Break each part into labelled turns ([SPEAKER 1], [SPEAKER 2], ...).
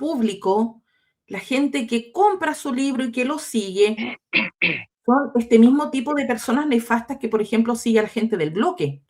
[SPEAKER 1] público, la gente que compra su libro y que lo sigue, son este mismo tipo de personas nefastas que, por ejemplo, sigue a la gente del bloque.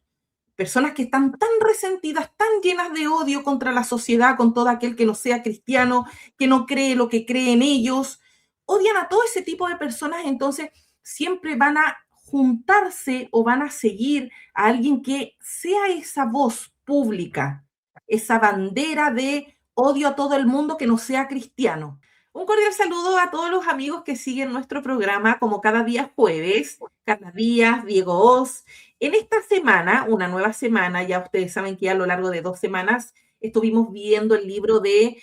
[SPEAKER 1] Personas que están tan resentidas, tan llenas de odio contra la sociedad, con todo aquel que no sea cristiano, que no cree lo que creen ellos. Odian a todo ese tipo de personas, entonces siempre van a juntarse o van a seguir a alguien que sea esa voz pública, esa bandera de odio a todo el mundo que no sea cristiano. Un cordial saludo a todos los amigos que siguen nuestro programa como cada día jueves, cada día Diego Oz. En esta semana, una nueva semana, ya ustedes saben que a lo largo de 2 semanas estuvimos viendo el libro de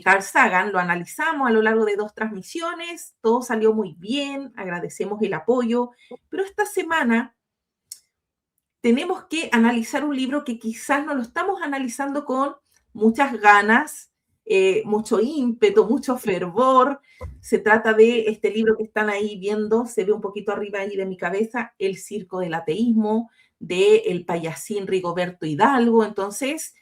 [SPEAKER 1] Carl Sagan, lo analizamos a lo largo de 2 transmisiones, todo salió muy bien, agradecemos el apoyo, pero esta semana tenemos que analizar un libro que quizás no lo estamos analizando con muchas ganas, mucho ímpetu, mucho fervor. Se trata de este libro que están ahí viendo, se ve un poquito arriba ahí de mi cabeza, El circo del ateísmo, de el payasín Rigoberto Hidalgo. Entonces,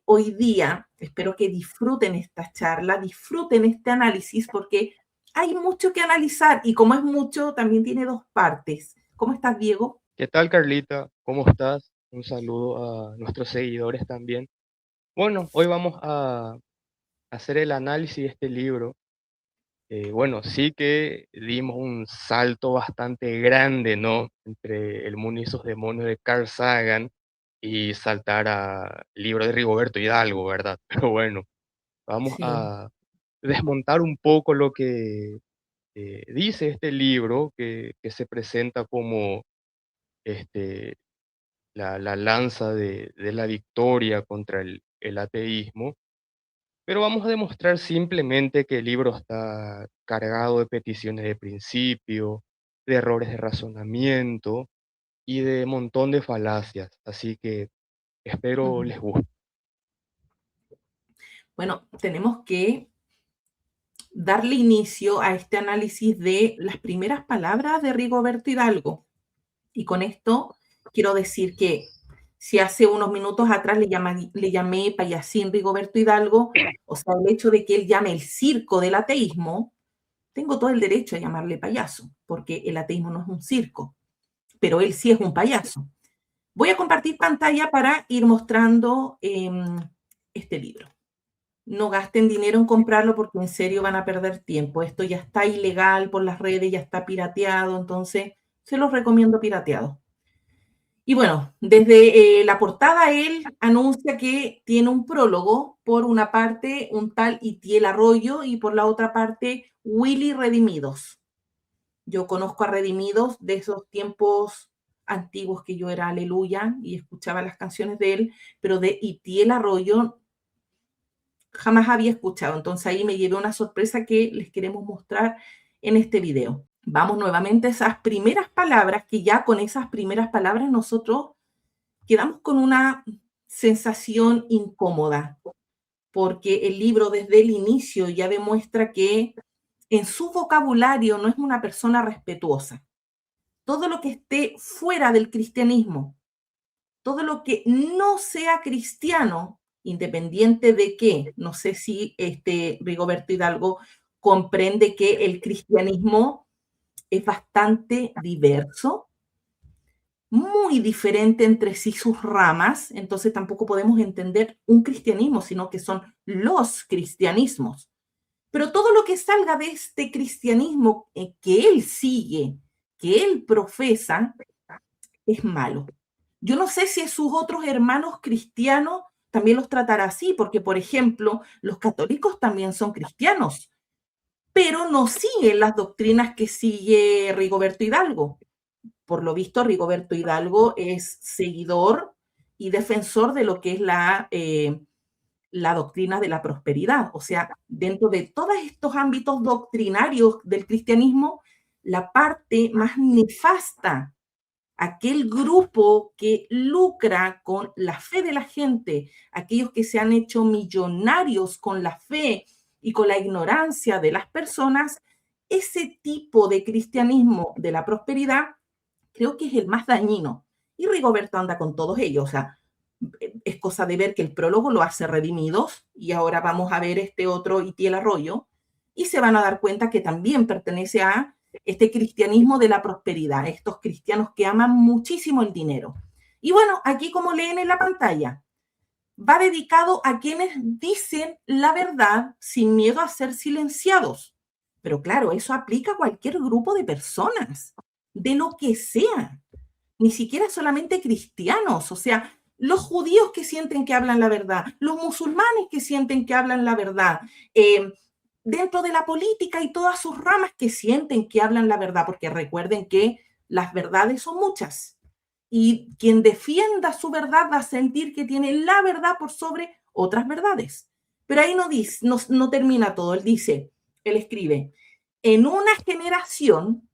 [SPEAKER 1] hoy día espero que disfruten esta charla, disfruten este análisis, porque hay mucho que analizar y como es mucho, también tiene dos partes. ¿Cómo estás, Diego?
[SPEAKER 2] ¿Qué tal, Carlita? ¿Cómo estás? Un saludo a nuestros seguidores también. Bueno, hoy vamos a hacer el análisis de este libro. Bueno, sí que dimos un salto bastante grande, ¿no? Entre El mundo y sus demonios de Carl Sagan y saltar al libro de Rigoberto Hidalgo, ¿verdad? Pero bueno, vamos
[SPEAKER 1] Sí.
[SPEAKER 2] a desmontar un poco lo que dice este libro, que se presenta como este, la lanza de la victoria contra el ateísmo, pero vamos a demostrar simplemente que el libro está cargado de peticiones de principio, de errores de razonamiento y de montón de falacias, así que espero
[SPEAKER 1] Ujú.
[SPEAKER 2] les guste.
[SPEAKER 1] Bueno, tenemos que darle inicio a este análisis de las primeras palabras de Rigoberto Hidalgo. Y con esto quiero decir que si hace unos minutos atrás le llamé payasín Rigoberto Hidalgo, o sea, el hecho de que él llame el circo del ateísmo, tengo todo el derecho a llamarle payaso, porque el ateísmo no es un circo, pero él sí es un payaso. Voy a compartir pantalla para ir mostrando este libro. No gasten dinero en comprarlo porque en serio van a perder tiempo. Esto ya está ilegal por las redes, ya está pirateado, entonces se los recomiendo pirateado. Y bueno, desde la portada él anuncia que tiene un prólogo, por una parte un tal Itiel Arroyo y por la otra parte Willy Redimidos. Yo conozco a Redimidos de esos tiempos antiguos que yo era aleluya y escuchaba las canciones de él, pero de Itiel Arroyo jamás había escuchado. Entonces ahí me llevé una sorpresa que les queremos mostrar en este video. Vamos nuevamente a esas primeras palabras, que ya con esas primeras palabras nosotros quedamos con una sensación incómoda, porque el libro desde el inicio ya demuestra que en su vocabulario no es una persona respetuosa. Todo lo que esté fuera del cristianismo, todo lo que no sea cristiano, independiente de que, no sé si Rigoberto Hidalgo comprende que el cristianismo es bastante diverso, muy diferente entre sí sus ramas, entonces tampoco podemos entender un cristianismo, sino que son los cristianismos. Pero todo lo que salga de este cristianismo que él sigue, que él profesa, es malo. Yo no sé si a sus otros hermanos cristianos también los tratará así, porque, por ejemplo, los católicos también son cristianos, pero no siguen las doctrinas que sigue Rigoberto Hidalgo. Por lo visto, Rigoberto Hidalgo es seguidor y defensor de lo que es la doctrina de la prosperidad. O sea, dentro de todos estos ámbitos doctrinarios del cristianismo, la parte más nefasta, aquel grupo que lucra con la fe de la gente, aquellos que se han hecho millonarios con la fe y con la ignorancia de las personas, ese tipo de cristianismo de la prosperidad creo que es el más dañino. Y Rigoberto anda con todos ellos. O sea, es cosa de ver que el prólogo lo hace Redimidos, y ahora vamos a ver este otro, Itiel Arroyo, y se van a dar cuenta que también pertenece a este cristianismo de la prosperidad, estos cristianos que aman muchísimo el dinero. Y bueno, aquí como leen en la pantalla, va dedicado a quienes dicen la verdad sin miedo a ser silenciados. Pero claro, eso aplica a cualquier grupo de personas, de lo que sea, ni siquiera solamente cristianos, o sea, los judíos que sienten que hablan la verdad, los musulmanes que sienten que hablan la verdad, dentro de la política y todas sus ramas que sienten que hablan la verdad, porque recuerden que las verdades son muchas y quien defienda su verdad va a sentir que tiene la verdad por sobre otras verdades. Pero ahí no, dice, no termina todo, él escribe, en una generación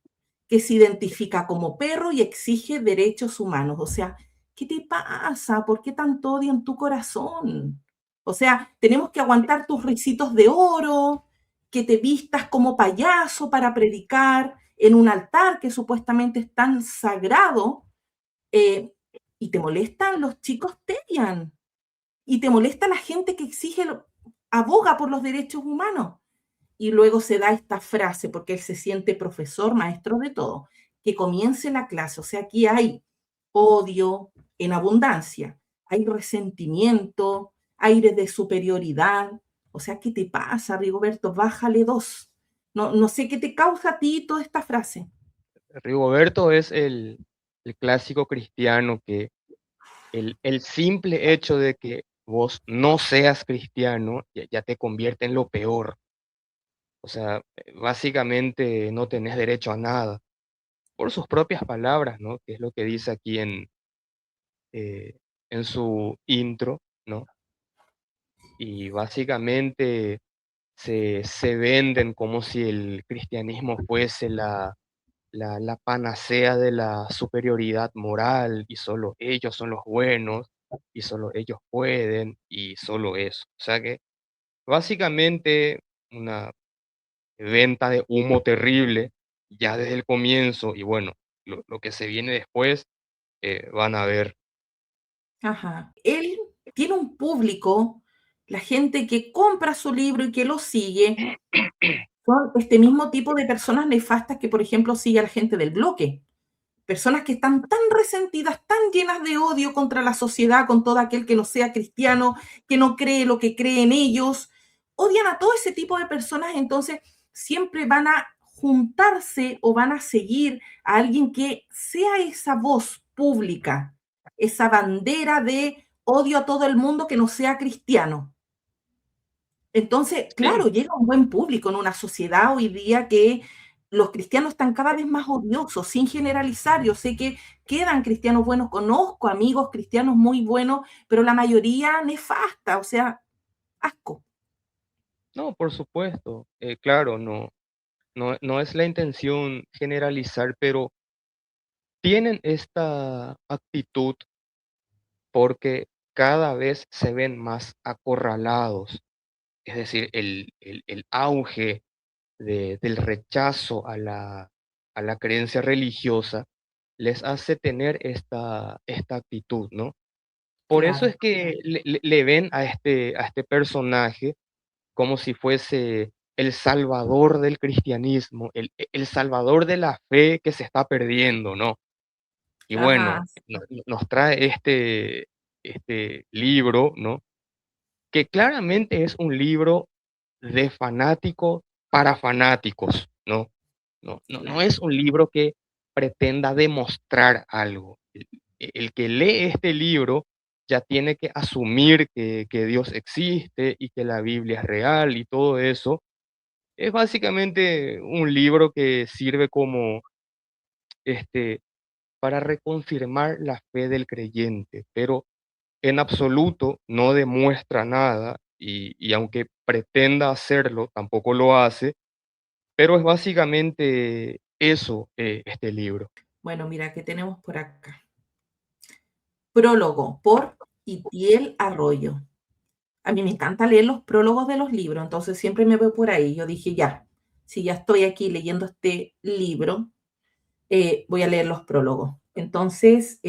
[SPEAKER 1] que se identifica como perro y exige derechos humanos. O sea, ¿qué te pasa? ¿Por qué tanto odio en tu corazón? O sea, tenemos que aguantar tus risitos de oro, que te vistas como payaso para predicar en un altar que supuestamente es tan sagrado, eh, y te molestan los chicos Telian, y te molesta la gente que exige, aboga por los derechos humanos. Y luego se da esta frase, porque él se siente profesor, maestro de todo, que comience la clase. O sea, aquí hay odio en abundancia, hay resentimiento, aire de superioridad. O sea, ¿qué te pasa, Rigoberto? Bájale dos. No sé qué te causa a ti toda esta frase.
[SPEAKER 2] Rigoberto es el clásico cristiano que el simple hecho de que vos no seas cristiano ya te convierte en lo peor. O sea, básicamente no tenés derecho a nada. Por sus propias palabras, ¿no? Que es lo que dice aquí eh, en su intro, ¿no? Y básicamente se venden como si el cristianismo fuese la panacea de la superioridad moral y solo ellos son los buenos y solo ellos pueden y solo eso. O sea que básicamente una venta de humo terrible ya desde el comienzo y bueno, lo que se viene después van a ver.
[SPEAKER 1] Ajá. Él tiene un público, la gente que compra su libro y que lo sigue, son este mismo tipo de personas nefastas que, por ejemplo, sigue a la gente del bloque. Personas que están tan resentidas, tan llenas de odio contra la sociedad, con todo aquel que no sea cristiano, que no cree lo que creen ellos. Odian a todo ese tipo de personas, entonces siempre van a juntarse o van a seguir a alguien que sea esa voz pública, esa bandera de odio a todo el mundo que no sea cristiano. Entonces,
[SPEAKER 2] Sí,
[SPEAKER 1] claro, llega un buen público en una sociedad hoy día que los cristianos están cada vez más odiosos, sin generalizar. Yo sé que quedan cristianos buenos, conozco amigos cristianos muy buenos, pero la mayoría nefasta, o sea, asco.
[SPEAKER 2] no, por supuesto, claro, no es la intención generalizar, pero tienen esta actitud porque cada vez se ven más acorralados. Es decir, el auge del rechazo a la creencia religiosa les hace tener esta actitud, ¿no? Por eso
[SPEAKER 1] Claro,
[SPEAKER 2] es que le ven a este personaje como si fuese el salvador del cristianismo, el salvador de la fe que se está perdiendo, ¿no? Y
[SPEAKER 1] ajá,
[SPEAKER 2] bueno, nos trae este libro, ¿no? Que claramente es un libro de fanático para fanáticos, ¿no? No
[SPEAKER 1] claro.
[SPEAKER 2] es un libro que pretenda demostrar algo. El que lee este libro ya tiene que asumir que Dios existe y que la Biblia es real y todo eso. Es básicamente un libro que sirve como, este, para reconfirmar la fe del creyente, pero en absoluto no demuestra nada y aunque pretenda hacerlo, tampoco lo hace, pero es básicamente eso, este libro.
[SPEAKER 1] Bueno, mira, ¿qué tenemos por acá? Prólogo por Itiel Arroyo. A mí me encanta leer los prólogos de los libros, entonces siempre me voy por ahí. Yo dije, ya, si ya estoy aquí leyendo este libro, voy a leer los prólogos. Entonces,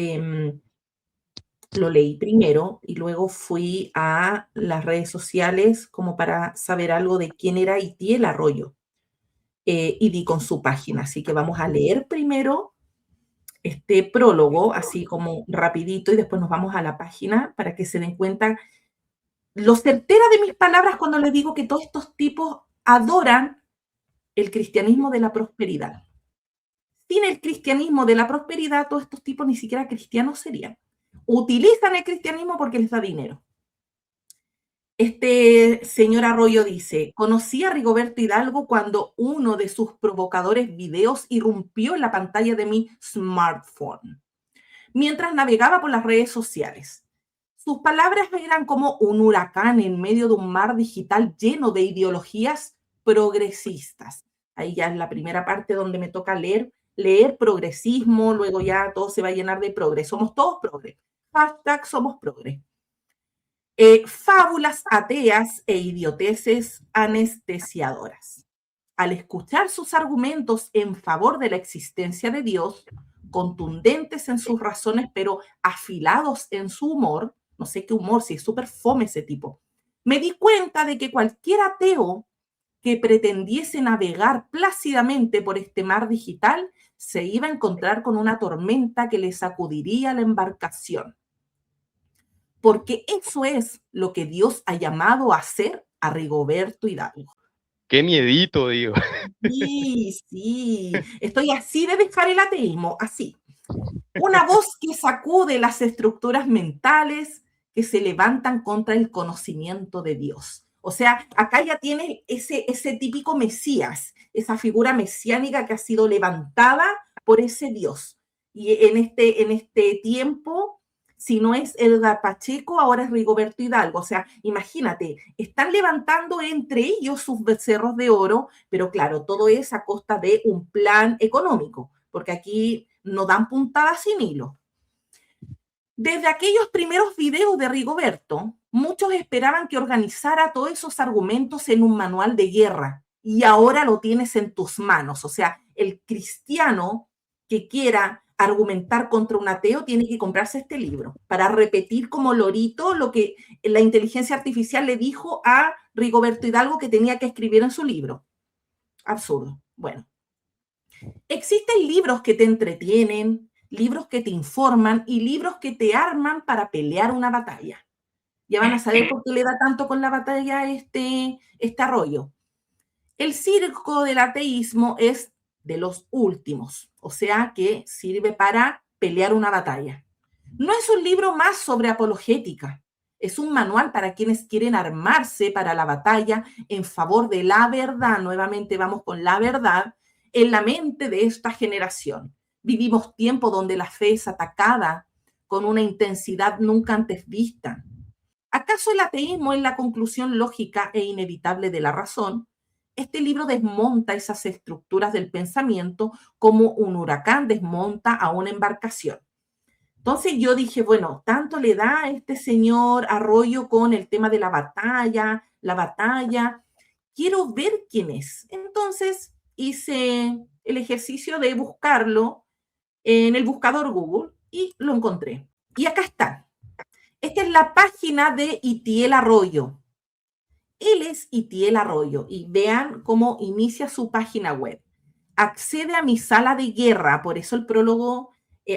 [SPEAKER 1] Lo leí primero y luego fui a las redes sociales como para saber algo de quién era Itiel Arroyo, y di con su página. Así que vamos a leer primero este prólogo, así como rapidito, y después nos vamos a la página para que se den cuenta lo certera de mis palabras cuando les digo que todos estos tipos adoran el cristianismo de la prosperidad. Sin el cristianismo de la prosperidad, todos estos tipos ni siquiera cristianos serían. Utilizan el cristianismo porque les da dinero. Este señor Arroyo dice, conocí a Rigoberto Hidalgo cuando uno de sus provocadores videos irrumpió en la pantalla de mi smartphone, mientras navegaba por las redes sociales. Sus palabras eran como un huracán en medio de un mar digital lleno de ideologías progresistas. Ahí ya es la primera parte donde me toca leer progresismo, luego ya todo se va a llenar de progres. Somos todos progres. Hashtag somos progres. Fábulas ateas e idioteces anestesiadoras. Al escuchar sus argumentos en favor de la existencia de Dios, contundentes en sus razones, pero afilados en su humor, no sé qué humor, si es súper fome ese tipo, me di cuenta de que cualquier ateo que pretendiese navegar plácidamente por este mar digital se iba a encontrar con una tormenta que le sacudiría la embarcación. Porque eso es lo que Dios ha llamado a hacer a Rigoberto Hidalgo.
[SPEAKER 2] Qué miedito, digo.
[SPEAKER 1] Sí, sí, estoy así de dejar el ateísmo, así. Una voz que sacude las estructuras mentales que se levantan contra el conocimiento de Dios. O sea, acá ya tiene ese típico Mesías, esa figura mesiánica que ha sido levantada por ese Dios. Y en este tiempo, si no es Edgar Pacheco, ahora es Rigoberto Hidalgo. O sea, imagínate, están levantando entre ellos sus becerros de oro, pero claro, todo es a costa de un plan económico, porque aquí no dan puntadas sin hilo. Desde aquellos primeros videos de Rigoberto, muchos esperaban que organizara todos esos argumentos en un manual de guerra y ahora lo tienes en tus manos. O sea, el cristiano que quiera argumentar contra un ateo tiene que comprarse este libro para repetir como lorito lo que la inteligencia artificial le dijo a Rigoberto Hidalgo que tenía que escribir en su libro. Absurdo. Bueno, existen libros que te entretienen, libros que te informan y libros que te arman para pelear una batalla. Ya van a saber por qué le da tanto con la batalla este Arroyo. El circo del ateísmo es de los últimos, o sea que sirve para pelear una batalla. No es un libro más sobre apologética, es un manual para quienes quieren armarse para la batalla en favor de la verdad. Nuevamente vamos con la verdad en la mente de esta generación. Vivimos tiempos donde la fe es atacada con una intensidad nunca antes vista. ¿Acaso el ateísmo es la conclusión lógica e inevitable de la razón? Este libro desmonta esas estructuras del pensamiento como un huracán desmonta a una embarcación. Entonces yo dije, bueno, tanto le da a este señor Arroyo con el tema de la batalla, quiero ver quién es. Entonces hice el ejercicio de buscarlo en el buscador Google y lo encontré. Y acá está. Esta es la página de Itiel Arroyo. Él es Itiel Arroyo y vean cómo inicia su página web. Accede a mi sala de guerra, por eso el prólogo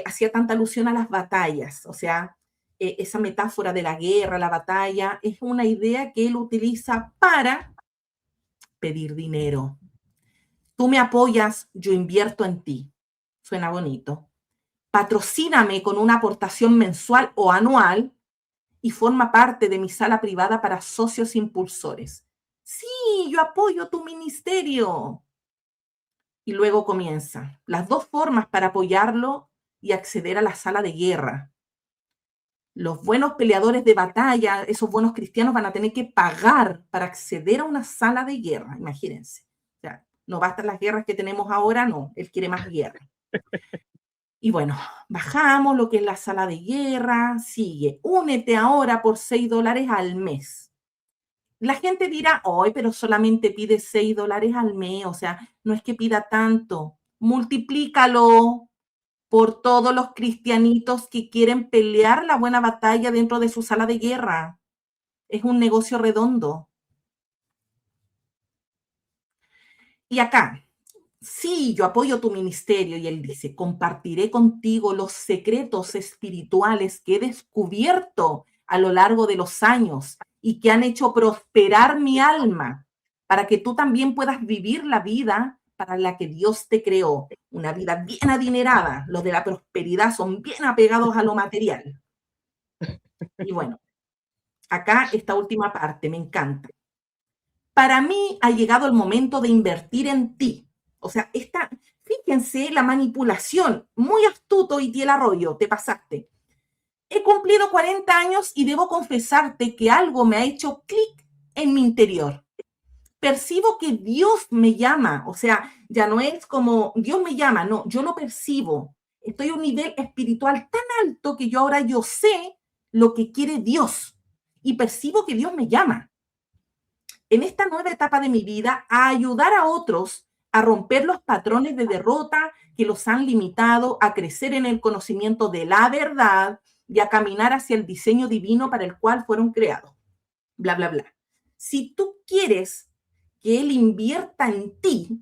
[SPEAKER 1] hacía tanta alusión a las batallas, o sea, esa metáfora de la guerra, la batalla, es una idea que él utiliza para pedir dinero. Tú me apoyas, yo invierto en ti. Suena bonito. Patrocíname con una aportación mensual o anual y forma parte de mi sala privada para socios impulsores. Sí, yo apoyo tu ministerio. Y luego comienza. Las dos formas para apoyarlo y acceder a la sala de guerra. Los buenos peleadores de batalla, esos buenos cristianos van a tener que pagar para acceder a una sala de guerra, imagínense. O sea, no bastan las guerras que tenemos ahora, no, él quiere más guerra. Y bueno, bajamos lo que es la sala de guerra, sigue, únete ahora por $6 al mes. La gente dirá, hoy, pero solamente pide $6 al mes, o sea, no es que pida tanto, multiplícalo por todos los cristianitos que quieren pelear la buena batalla dentro de su sala de guerra. Es un negocio redondo. Y acá, sí, yo apoyo tu ministerio y él dice, compartiré contigo los secretos espirituales que he descubierto a lo largo de los años y que han hecho prosperar mi alma para que tú también puedas vivir la vida para la que Dios te creó, una vida bien adinerada. Los de la prosperidad son bien apegados a lo material. Y bueno, acá esta última parte me encanta. Para mí ha llegado el momento de invertir en ti. O sea, fíjense la manipulación, muy astuto Itiel Arroyo, te pasaste. He cumplido 40 años y debo confesarte que algo me ha hecho clic en mi interior. Percibo que Dios me llama, o sea, ya no es como Dios me llama, no, yo lo percibo. Estoy a un nivel espiritual tan alto que yo sé lo que quiere Dios y percibo que Dios me llama en esta nueva etapa de mi vida a ayudar a otros a romper los patrones de derrota que los han limitado, a crecer en el conocimiento de la verdad y a caminar hacia el diseño divino para el cual fueron creados. Bla, bla, bla. Si tú quieres que Él invierta en ti,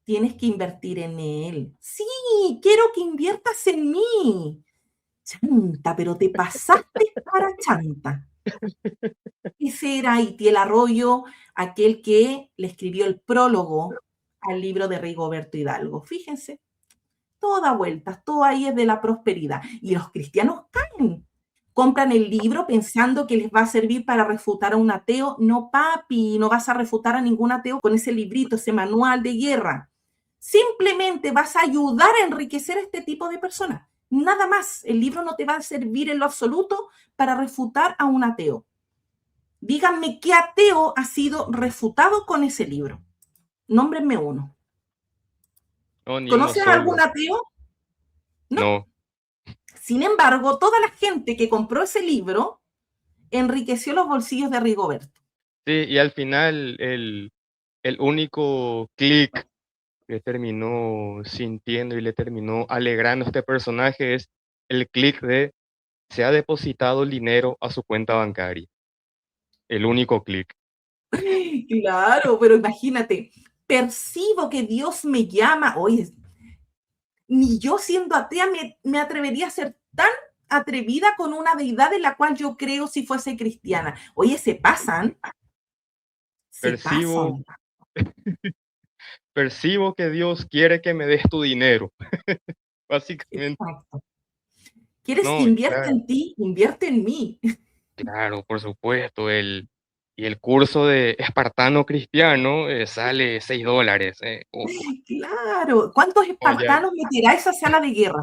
[SPEAKER 1] tienes que invertir en Él. Sí, quiero que inviertas en mí. Chanta, pero te pasaste para chanta. Ese era Itiel Arroyo, aquel que le escribió el prólogo al libro de Rigoberto Hidalgo. Fíjense, todo da vueltas, todo ahí es de la prosperidad. Y los cristianos caen. Compran el libro pensando que les va a servir para refutar a un ateo. No, papi, no vas a refutar a ningún ateo con ese librito, ese manual de guerra. Simplemente vas a ayudar a enriquecer a este tipo de personas. Nada más. El libro no te va a servir en lo absoluto para refutar a un ateo. Díganme qué ateo ha sido refutado con ese libro. Nómbrenme uno.
[SPEAKER 2] No, ni uno
[SPEAKER 1] ¿Conocen a algún
[SPEAKER 2] solo.
[SPEAKER 1] ateo? No.
[SPEAKER 2] No.
[SPEAKER 1] Sin embargo, toda la gente que compró ese libro enriqueció los bolsillos de Rigoberto.
[SPEAKER 2] Sí, y al final el único clic que terminó sintiendo y le terminó alegrando a este personaje es el clic de se ha depositado el dinero a su cuenta bancaria. El único clic.
[SPEAKER 1] Claro, pero imagínate, percibo que Dios me llama. Oye, ni yo siendo atea me atrevería a ser tan atrevida con una deidad en la cual yo creo si fuese cristiana. Oye, se pasan, se
[SPEAKER 2] Percibo,
[SPEAKER 1] pasan.
[SPEAKER 2] percibo que Dios quiere que me des tu dinero. Básicamente.
[SPEAKER 1] Exacto. ¿Quieres que
[SPEAKER 2] No,
[SPEAKER 1] invierta
[SPEAKER 2] claro,
[SPEAKER 1] en ti? Invierte en mí.
[SPEAKER 2] claro, por supuesto. Y el curso de espartano cristiano sale $6.
[SPEAKER 1] Claro. ¿Cuántos
[SPEAKER 2] No, ya,
[SPEAKER 1] espartanos meterá esa sala de guerra?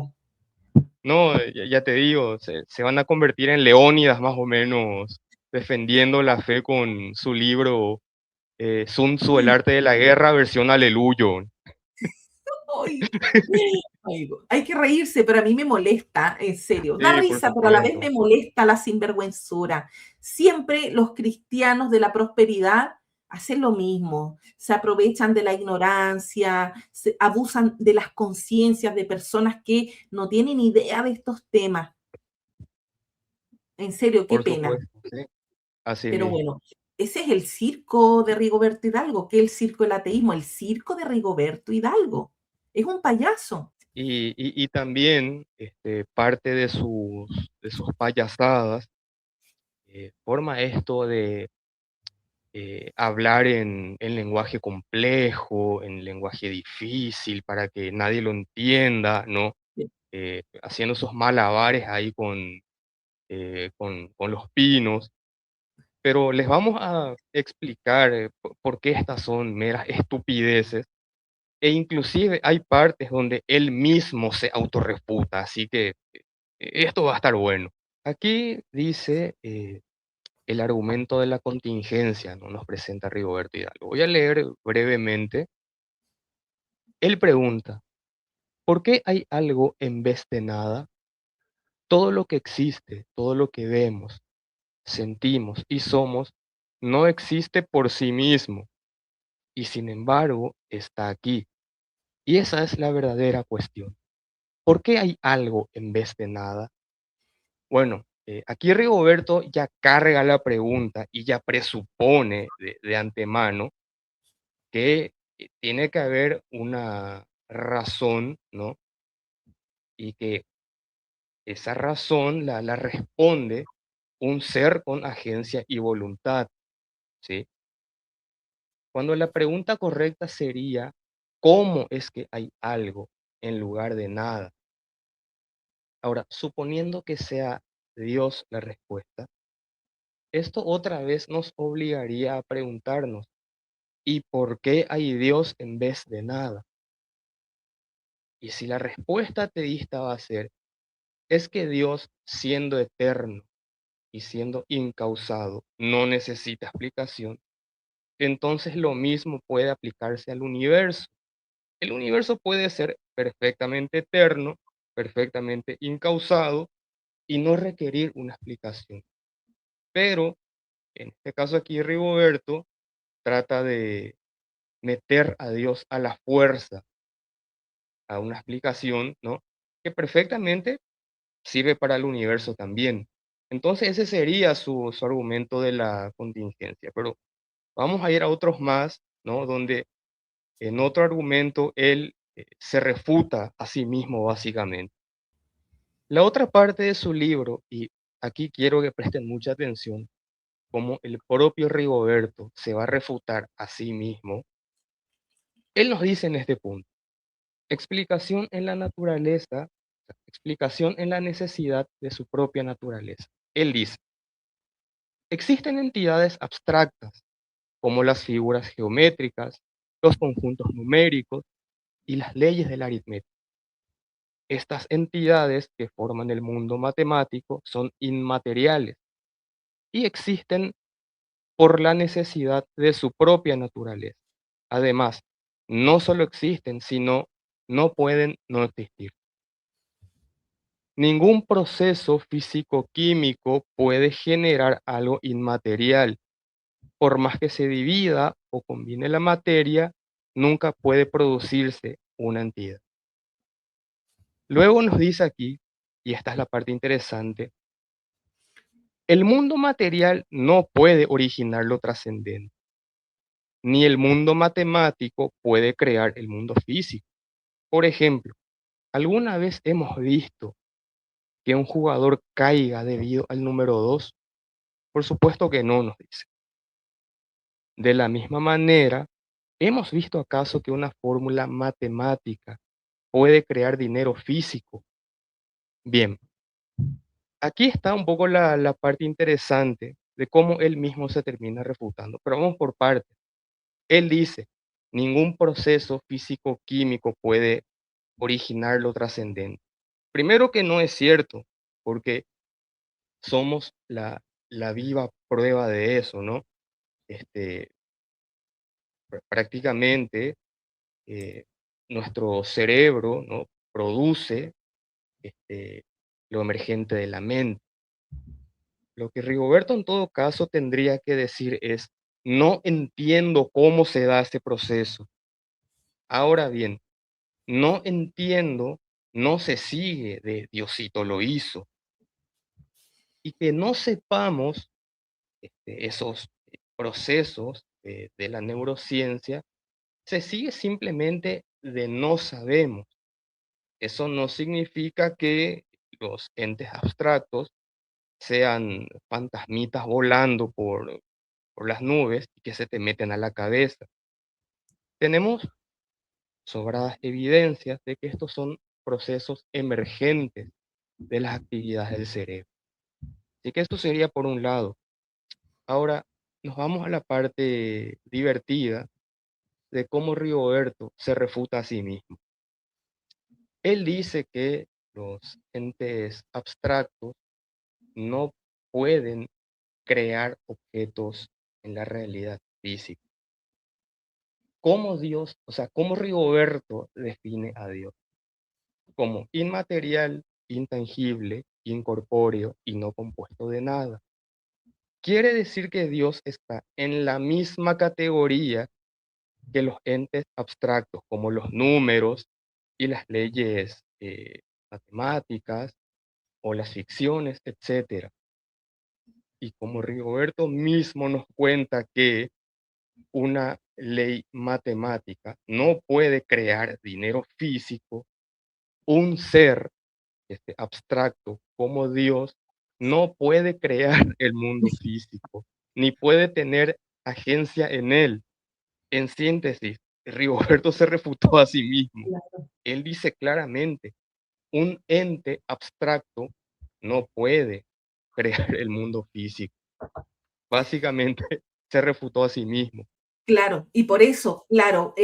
[SPEAKER 2] no, ya te digo, se van a convertir en leónidas más o menos, defendiendo la fe con su libro Sun Tzu, el arte de la guerra, versión aleluyo.
[SPEAKER 1] Ay, ay, hay que reírse, pero a mí me molesta, en serio. Da
[SPEAKER 2] Sí, por
[SPEAKER 1] risa, pero a la vez me
[SPEAKER 2] supuesto.
[SPEAKER 1] molesta la sinvergüenzura. Siempre los cristianos de la prosperidad hacen lo mismo. Se aprovechan de la ignorancia, se abusan de las conciencias de personas que no tienen idea de estos temas. En serio, qué
[SPEAKER 2] Por
[SPEAKER 1] pena.
[SPEAKER 2] supuesto, sí. Así
[SPEAKER 1] Pero
[SPEAKER 2] mismo.
[SPEAKER 1] bueno, ese es el circo de Rigoberto Hidalgo. ¿Qué es el circo del ateísmo? El circo de Rigoberto Hidalgo. Es un payaso.
[SPEAKER 2] Y también parte de sus payasadas forma esto de hablar en lenguaje complejo, en lenguaje difícil, para que nadie lo entienda, ¿no? Haciendo esos malabares ahí con los pinos. Pero les vamos a explicar por qué estas son meras estupideces. E inclusive hay partes donde él mismo se autorrefuta, así que esto va a estar bueno. Aquí dice el argumento de la contingencia, ¿no? Nos presenta Rigoberto Hidalgo. Voy a leer brevemente. Él pregunta, ¿por qué hay algo en vez de nada? Todo lo que existe, todo lo que vemos, sentimos y somos, no existe por sí mismo, y sin embargo está aquí. Y esa es la verdadera cuestión. ¿por qué hay algo en vez de nada? Bueno, aquí Rigoberto ya carga la pregunta y ya presupone de antemano que tiene que haber una razón, ¿no? Y que esa razón la responde un ser con agencia y voluntad, ¿sí? Cuando la pregunta correcta sería, ¿cómo es que hay algo en lugar de nada? Ahora, suponiendo que sea Dios la respuesta, esto otra vez nos obligaría a preguntarnos, ¿y por qué hay Dios en vez de nada? Y si la respuesta teísta va a ser, es que Dios, siendo eterno y siendo incausado, no necesita explicación, entonces lo mismo puede aplicarse al universo. El universo puede ser perfectamente eterno, perfectamente incausado y no requerir una explicación. Pero en este caso aquí Rigoberto trata de meter a Dios a la fuerza, a una explicación, ¿no? Que perfectamente sirve para el universo también. Entonces ese sería su argumento de la contingencia. Pero vamos a ir a otros más, ¿no? Donde en otro argumento él se refuta a sí mismo básicamente. La otra parte de su libro, y aquí quiero que presten mucha atención, como el propio Rigoberto se va a refutar a sí mismo, él nos dice en este punto, explicación en la naturaleza, explicación en la necesidad de su propia naturaleza. Él dice, existen entidades abstractas, como las figuras geométricas, los conjuntos numéricos y las leyes de la aritmética. Estas entidades que forman el mundo matemático son inmateriales y existen por la necesidad de su propia naturaleza. Además, no solo existen, sino no pueden no existir. Ningún proceso físico-químico puede generar algo inmaterial. Por más que se divida o combine la materia, nunca puede producirse una entidad. Luego nos dice aquí, y esta es la parte interesante, el mundo material no puede originar lo trascendente, ni el mundo matemático puede crear el mundo físico. Por ejemplo, ¿alguna vez hemos visto que un jugador caiga debido al número 2? Por supuesto que no, nos dice. De la misma manera, ¿hemos visto acaso que una fórmula matemática puede crear dinero físico? Bien, aquí está un poco la parte interesante de cómo él mismo se termina refutando, pero vamos por partes. Él dice, ningún proceso físico-químico puede originar lo trascendente. Primero que no es cierto, porque somos la viva prueba de eso, ¿no? Este, prácticamente eh, nuestro cerebro, ¿no? Produce este, lo emergente de la mente. Lo que Rigoberto en todo caso tendría que decir es, no entiendo cómo se da este proceso. Ahora bien, no entiendo, no se sigue de Diosito lo hizo. Y que no sepamos esos procesos de la neurociencia, se sigue simplemente de no sabemos. Eso no significa que los entes abstractos sean fantasmitas volando por las nubes y que se te meten a la cabeza. Tenemos sobradas evidencias de que estos son procesos emergentes de las actividades del cerebro. Así que esto sería por un lado. Ahora nos vamos a la parte divertida de cómo Rigoberto se refuta a sí mismo. Él dice que los entes abstractos no pueden crear objetos en la realidad física. ¿Cómo Dios, o sea, cómo Rigoberto define a Dios? Como inmaterial, intangible, incorpóreo y no compuesto de nada. Quiere decir que Dios está en la misma categoría que los entes abstractos, como los números y las leyes matemáticas o las ficciones, etcétera. Y como Rigoberto mismo nos cuenta que una ley matemática no puede crear dinero físico, un ser abstracto como Dios no puede crear el mundo físico, ni puede tener agencia en él. En síntesis, Rigoberto se refutó a sí mismo. Él dice claramente, un ente abstracto no puede crear el mundo físico. Básicamente, se refutó a sí mismo.
[SPEAKER 1] Claro, y por eso, claro,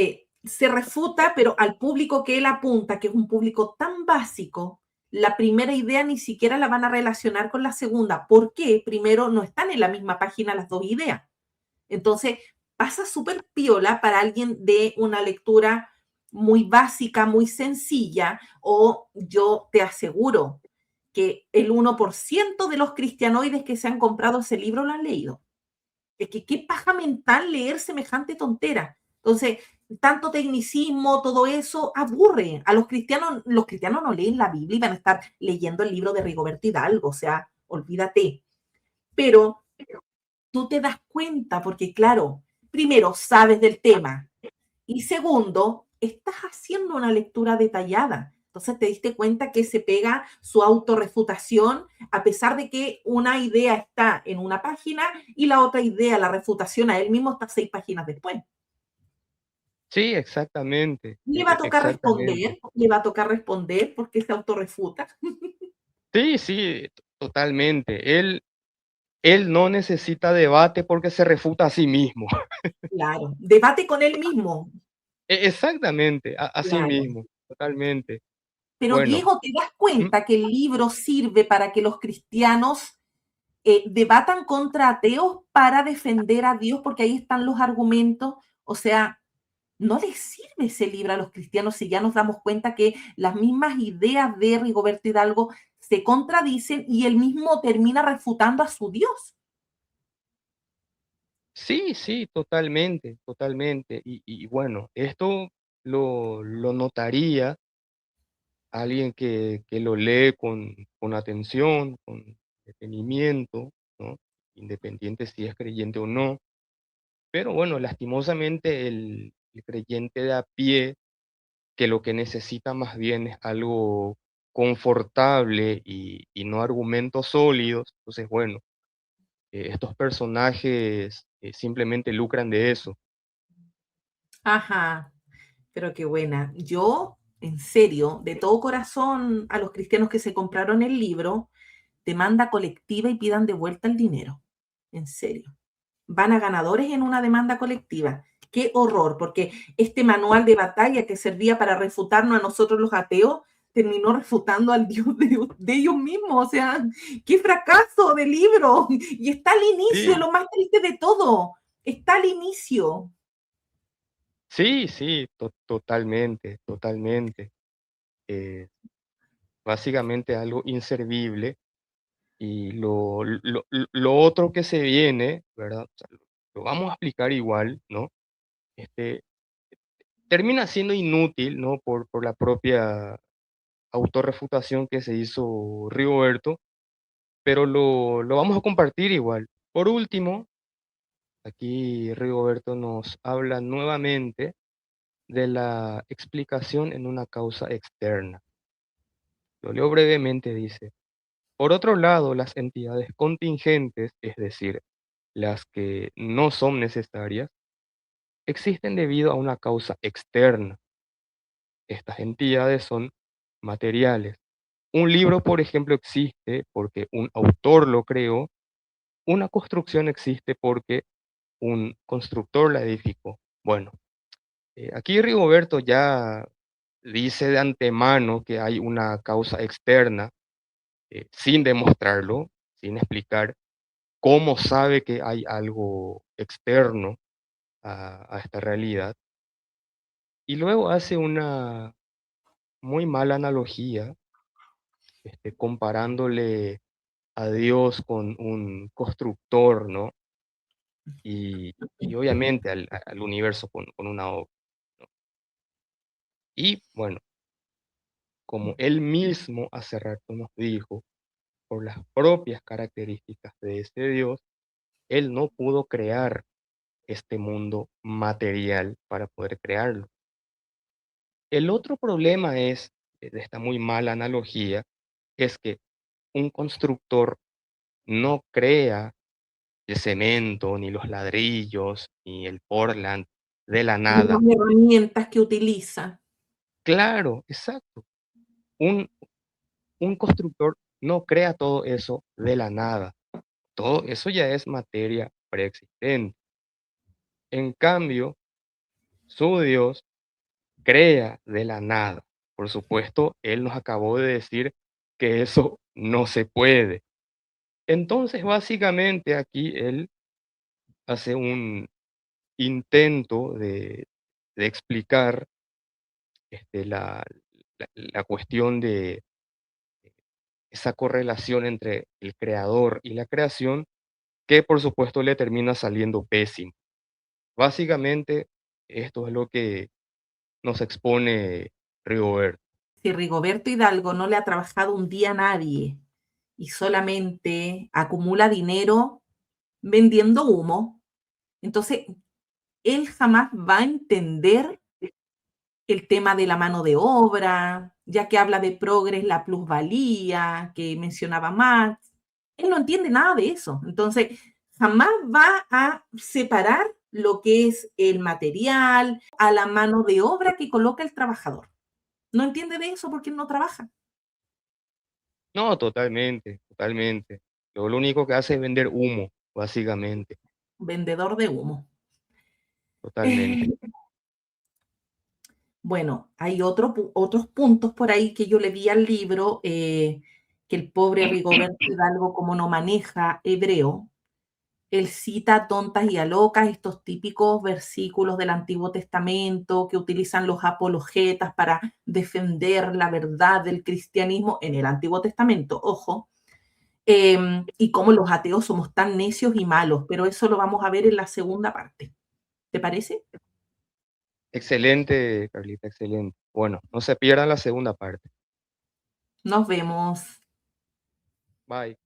[SPEAKER 1] se refuta, pero al público que él apunta, que es un público tan básico, la primera idea ni siquiera la van a relacionar con la segunda. ¿Por qué? Primero, no están en la misma página las dos ideas. Entonces, pasa súper piola para alguien de una lectura muy básica, muy sencilla, o yo te aseguro que el 1% de los cristianoides que se han comprado ese libro lo han leído. Es que qué paja mental leer semejante tontera. Entonces, tanto tecnicismo, todo eso aburre. A los cristianos no leen la Biblia y van a estar leyendo el libro de Rigoberto Hidalgo, o sea, olvídate. Pero tú te das cuenta porque, claro, primero, sabes del tema y segundo, estás haciendo una lectura detallada. Entonces te diste cuenta que se pega su autorrefutación a pesar de que una idea está en una página y la otra idea, la refutación a él mismo está 6 páginas después.
[SPEAKER 2] Sí, exactamente,
[SPEAKER 1] Le va a tocar responder,
[SPEAKER 2] exactamente.
[SPEAKER 1] le va a tocar responder porque se autorrefuta.
[SPEAKER 2] Sí, sí, totalmente. Él no necesita debate porque se refuta a sí mismo.
[SPEAKER 1] Claro, debate con él mismo.
[SPEAKER 2] Exactamente, así
[SPEAKER 1] Claro.
[SPEAKER 2] mismo, totalmente.
[SPEAKER 1] Pero
[SPEAKER 2] Bueno,
[SPEAKER 1] Diego, ¿te das
[SPEAKER 2] mm,
[SPEAKER 1] cuenta que el libro sirve para que los cristianos debatan contra ateos para defender a Dios, porque ahí están los argumentos? O sea, no les sirve ese libro a los cristianos si ya nos damos cuenta que las mismas ideas de Rigoberto Hidalgo se contradicen y él mismo termina refutando a su Dios.
[SPEAKER 2] sí, sí, totalmente, totalmente. Y bueno, esto lo notaría alguien que lo lee con atención, con detenimiento, ¿no? Independiente si es creyente o no. Pero bueno, lastimosamente el creyente de a pie, que lo que necesita más bien es algo confortable y no argumentos sólidos, entonces bueno, estos personajes simplemente lucran de eso.
[SPEAKER 1] Ajá, pero qué buena. Yo, en serio, de todo corazón, a los cristianos que se compraron el libro, demanda colectiva y pidan de vuelta el dinero. En serio. Van a ganadores en una demanda colectiva. Qué horror, porque este manual de batalla que servía para refutarnos a nosotros los ateos, terminó refutando al Dios de ellos mismos. O sea, qué fracaso de libro. Y está al inicio,
[SPEAKER 2] Sí,
[SPEAKER 1] lo más triste de todo. Está al inicio.
[SPEAKER 2] sí, sí, totalmente, totalmente. Eh, Básicamente algo inservible. Y lo otro que se viene, ¿verdad? O sea, lo vamos a explicar igual, ¿no? Este, termina siendo inútil, ¿no? Por la propia autorrefutación que se hizo Rigoberto, pero lo vamos a compartir igual. Por último, aquí Rigoberto nos habla nuevamente de la explicación en una causa externa. Lo leo brevemente, dice. Por otro lado, las entidades contingentes, es decir, las que no son necesarias, existen debido a una causa externa. Estas entidades son materiales. Un libro, por ejemplo, existe porque un autor lo creó. Una construcción existe porque un constructor la edificó. Bueno, aquí Rigoberto ya dice de antemano que hay una causa externa, sin demostrarlo, sin explicar cómo sabe que hay algo externo a esta realidad. Y luego hace una muy mala analogía, comparándole a Dios con un constructor, ¿no? Y obviamente al universo con una obra, ¿no? Y bueno, como él mismo hace rato nos dijo, por las propias características de ese Dios, él no pudo crear este mundo material para poder crearlo. El otro problema es, de esta muy mala analogía, es que un constructor no crea el cemento, ni los ladrillos, ni el Portland de la
[SPEAKER 1] Y las
[SPEAKER 2] nada.
[SPEAKER 1] herramientas que utiliza.
[SPEAKER 2] Claro, exacto. Un, un constructor no crea todo eso de la nada. Todo eso ya es materia preexistente. En cambio, su Dios crea de la nada. Por supuesto, Él nos acabó de decir que eso no se puede. Entonces, básicamente aquí Él hace un intento de explicar la cuestión de esa correlación entre el creador y la creación, que por supuesto le termina saliendo pésimo. Básicamente, esto es lo que nos expone Rigoberto.
[SPEAKER 1] Si Rigoberto Hidalgo no le ha trabajado un día a nadie y solamente acumula dinero vendiendo humo, entonces él jamás va a entender el tema de la mano de obra, ya que habla de progres, la plusvalía que mencionaba Marx. Él no entiende nada de eso. Entonces, jamás va a separar lo que es el material a la mano de obra que coloca el trabajador. No entiende de eso porque él no trabaja.
[SPEAKER 2] No, totalmente, totalmente. Lo único que hace es vender humo, básicamente,
[SPEAKER 1] Vendedor de humo.
[SPEAKER 2] totalmente.
[SPEAKER 1] Bueno, hay otros puntos por ahí que yo le vi al libro, que el pobre Rigoberto Hidalgo, como no maneja hebreo, él cita a tontas y a locas, estos típicos versículos del Antiguo Testamento que utilizan los apologetas para defender la verdad del cristianismo en el Antiguo Testamento, ojo, y cómo los ateos somos tan necios y malos, pero eso lo vamos a ver en la segunda parte. ¿Te parece?
[SPEAKER 2] Excelente, Carlita, excelente. Bueno, no se pierdan la segunda parte.
[SPEAKER 1] Nos vemos.
[SPEAKER 2] Bye.